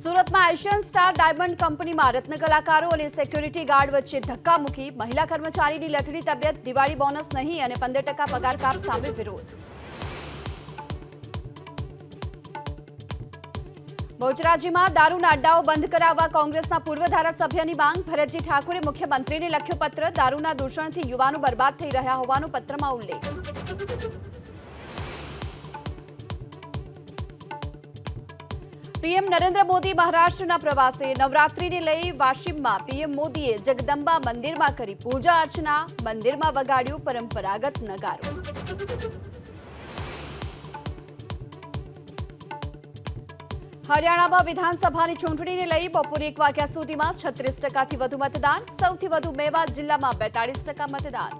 સુરતમાં Asian star diamond કંપનીમાં રત્ન કલાકારો અને સિક્યુરિટી ગાર્ડ વચ્ચે ધક્કામુક્કી, મહિલા કર્મચારીની લથડી તબિયત, દિવાળી બોનસ નહીં અને 15% પગાર કાપ સામે વિરોધ. બહુચરાજીમાં દારૂના અડ્ડાઓ બંધ કરાવવા કોંગ્રેસના પૂર્વ ધારાસભ્યની માંગ. ભરતજી ઠાકોરે મુખ્યમંત્રીને લખ્યો પત્ર. દારૂના દૂષણથી યુવાનો બરબાદ થઈ રહ્યા હોવાનો પત્રમાં ઉલ્લેખ. પીએમ નરેન્દ્ર મોદી મહારાષ્ટ્રના પ્રવાસે. નવરાત્રીને લઈ વાશિમમાં પીએમ મોદીએ જગદંબા મંદિરમાં કરી પૂજા અર્ચના. મંદિરમાં વગાડ્યું પરંપરાગત નગારો. હરિયાણામાં વિધાનસભાની ચૂંટણીને લઈ બપોરે 1 વાગ્યા સુધીમાં 36%થી વધુ મતદાન. સૌથી વધુ મેવાત જિલ્લામાં 42% મતદાન.